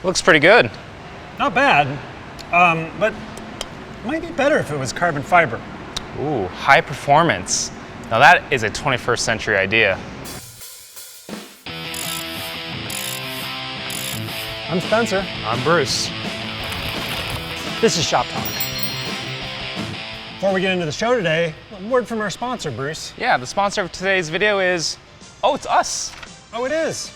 Looks pretty good. Not bad, but might be better if it was carbon fiber. Ooh, high performance. Now that is a 21st century idea. I'm Spencer. I'm Bruce. This is Shop Talk. Before we get into the show today, a word from our sponsor, Bruce. Yeah, the sponsor of today's video is, it's us. Oh, it is.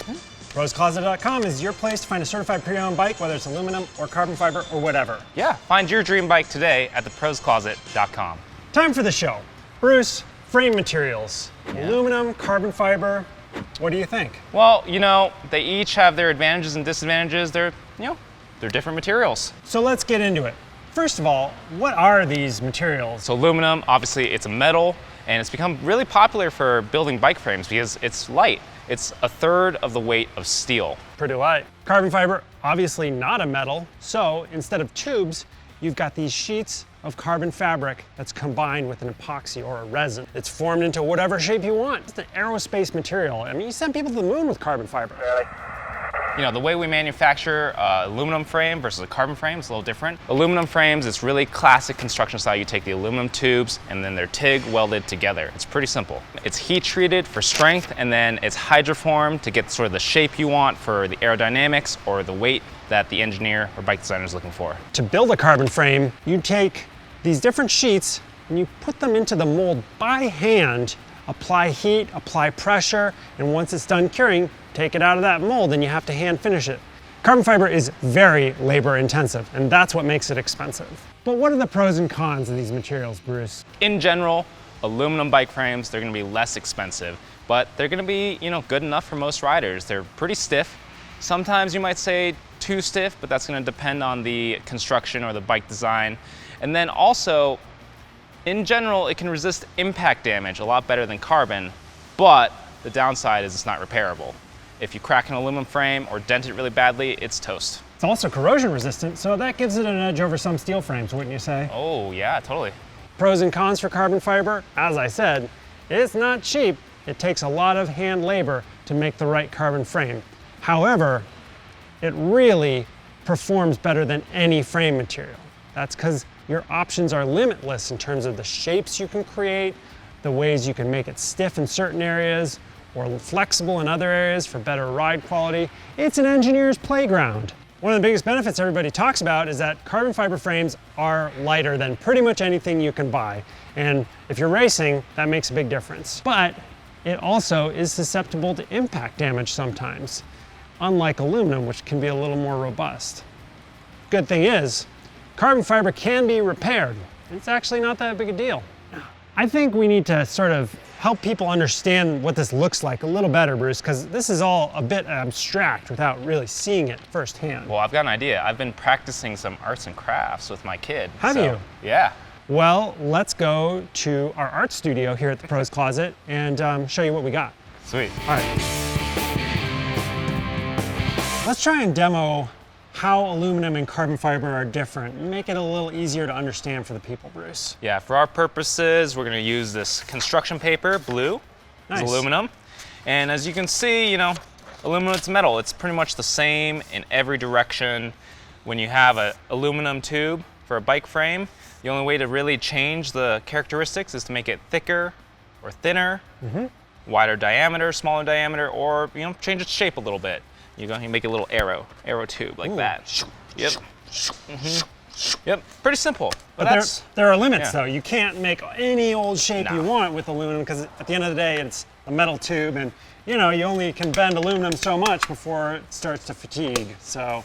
ProsCloset.com is your place to find a certified pre-owned bike, whether it's aluminum or carbon fiber or whatever. Yeah, find your dream bike today at theproscloset.com. Time for the show. Bruce, frame materials. Aluminum, carbon fiber. What do you think? Well, they each have their advantages and disadvantages. They're different materials. So let's get into it. First of all, what are these materials? So aluminum, obviously it's a metal, and it's become really popular for building bike frames because it's light. It's a third of the weight of steel. Pretty light. Carbon fiber, obviously not a metal, so instead of tubes, you've got these sheets of carbon fabric that's combined with an epoxy or a resin. It's formed into whatever shape you want. It's an aerospace material. I mean, you send people to the moon with carbon fiber. The way we manufacture aluminum frame versus a carbon frame is a little different. Aluminum frames, it's really classic construction style. You take the aluminum tubes and then they're TIG welded together. It's pretty simple. It's heat treated for strength, and then it's hydroformed to get sort of the shape you want for the aerodynamics or the weight that the engineer or bike designer is looking for. To build a carbon frame, you take these different sheets and you put them into the mold by hand, apply heat, apply pressure, and once it's done curing, take it out of that mold and you have to hand finish it. Carbon fiber is very labor intensive, and that's what makes it expensive. But what are the pros and cons of these materials, Bruce? In general, aluminum bike frames, they're gonna be less expensive, but they're gonna be, good enough for most riders. They're pretty stiff. Sometimes you might say too stiff, but that's gonna depend on the construction or the bike design. And then also, in general, it can resist impact damage a lot better than carbon, but the downside is it's not repairable. If you crack an aluminum frame or dent it really badly, it's toast. It's also corrosion resistant, so that gives it an edge over some steel frames, wouldn't you say? Oh yeah, totally. Pros and cons for carbon fiber, as I said, it's not cheap. It takes a lot of hand labor to make the right carbon frame. However, it really performs better than any frame material. That's because your options are limitless in terms of the shapes you can create, the ways you can make it stiff in certain areas, or flexible in other areas for better ride quality. It's an engineer's playground. One of the biggest benefits everybody talks about is that carbon fiber frames are lighter than pretty much anything you can buy. And if you're racing, that makes a big difference. But it also is susceptible to impact damage sometimes, unlike aluminum, which can be a little more robust. Good thing is, carbon fiber can be repaired. It's actually not that big a deal. I think we need to sort of help people understand what this looks like a little better, Bruce, because this is all a bit abstract without really seeing it firsthand. Well, I've got an idea. I've been practicing some arts and crafts with my kid. Have you? Yeah. Well, let's go to our art studio here at the Pros Closet and show you what we got. Sweet. All right. Let's try and demo how aluminum and carbon fiber are different and make it a little easier to understand for the people, Bruce. Yeah, for our purposes, we're gonna use this construction paper, blue. Nice. It's aluminum. And as you can see, aluminum's metal. It's pretty much the same in every direction. When you have an aluminum tube for a bike frame, the only way to really change the characteristics is to make it thicker or thinner, wider diameter, smaller diameter, or change its shape a little bit. You make a little arrow tube like that. Yep. Yep. Pretty simple. But there are limits, though. You can't make any old shape you want with aluminum, because at the end of the day, it's a metal tube, and you only can bend aluminum so much before it starts to fatigue. So,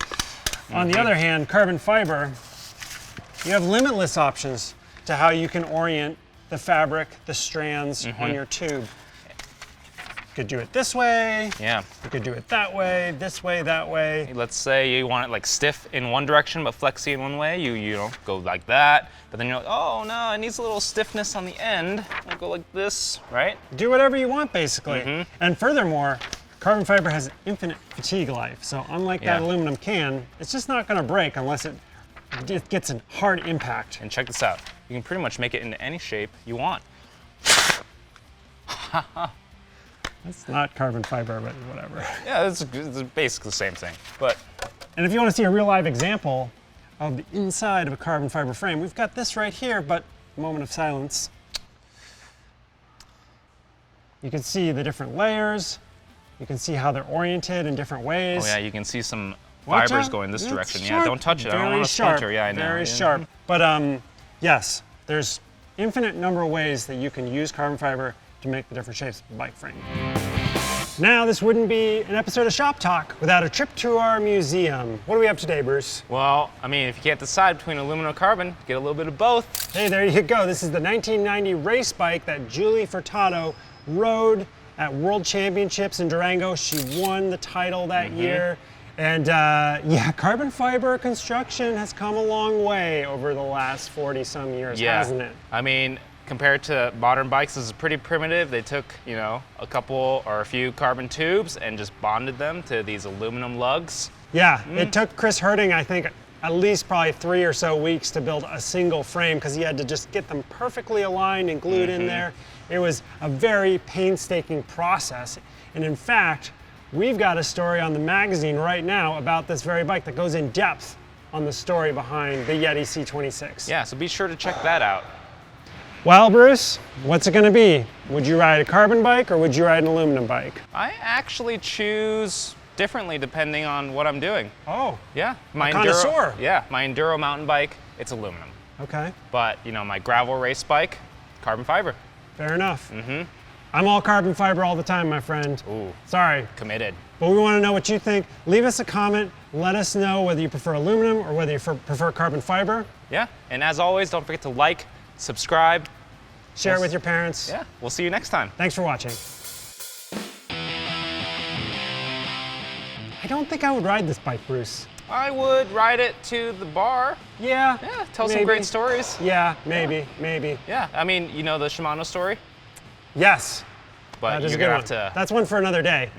on the other hand, carbon fiber, you have limitless options to how you can orient the fabric, the strands on your tube. You could do it this way. Yeah. You could do it that way, this way, that way. Let's say you want it like stiff in one direction but flexy in one way. You go like that. But then you're like, oh no, it needs a little stiffness on the end. I'll go like this, right? Do whatever you want, basically. And furthermore, carbon fiber has infinite fatigue life. So unlike that aluminum can, it's just not going to break unless it gets a hard impact. And check this out. You can pretty much make it into any shape you want. That's not carbon fiber, but whatever. Yeah, it's basically the same thing. But And if you want to see a real live example of the inside of a carbon fiber frame, we've got this right here, but moment of silence. You can see the different layers. You can see how they're oriented in different ways. oh yeah, you can see some Watch fibers out. going this It's direction. sharp. Yeah, don't touch it. I don't Very want to sharp. splinter. Yeah, I know. Very yeah. sharp. But yes, there's infinite number of ways that you can use carbon fiber to make the different shapes of a bike frame. Now, this wouldn't be an episode of Shop Talk without a trip to our museum. What do we have today, Bruce? Well, I mean, if you can't decide between aluminum and carbon, get a little bit of both. Hey, there you go. This is the 1990 race bike that Julie Furtado rode at World Championships in Durango. She won the title that year. And yeah, carbon fiber construction has come a long way over the last 40 some years, hasn't it? I mean, compared to modern bikes, this is pretty primitive. They took, you know, a couple or a few carbon tubes and just bonded them to these aluminum lugs. Yeah, it took Chris Herding, I think, at least probably 3 or so weeks to build a single frame because he had to just get them perfectly aligned and glued in there. It was a very painstaking process. And in fact, we've got a story on the magazine right now about this very bike that goes in depth on the story behind the Yeti C26. Yeah, so be sure to check that out. Well, Bruce, what's it gonna be? Would you ride a carbon bike or would you ride an aluminum bike? I actually choose differently depending on what I'm doing. Oh, Yeah, my connoisseur. Yeah, my enduro mountain bike, it's aluminum. okay, But, you know, my gravel race bike, carbon fiber. fair enough. I'm all carbon fiber all the time, my friend. Ooh, Sorry, committed. but we wanna know what you think. Leave us a comment, let us know whether you prefer aluminum or whether you prefer carbon fiber. Yeah, and as always, don't forget to like, subscribe. Share it with your parents. Yeah, we'll see you next time. Thanks for watching. I don't think I would ride this bike, Bruce. I would ride it to the bar. Yeah. Yeah, tell some maybe. great stories. Yeah, maybe. Yeah, I mean, you know the Shimano story? Yes. But That is you're a good gonna one. have to That's one for another day.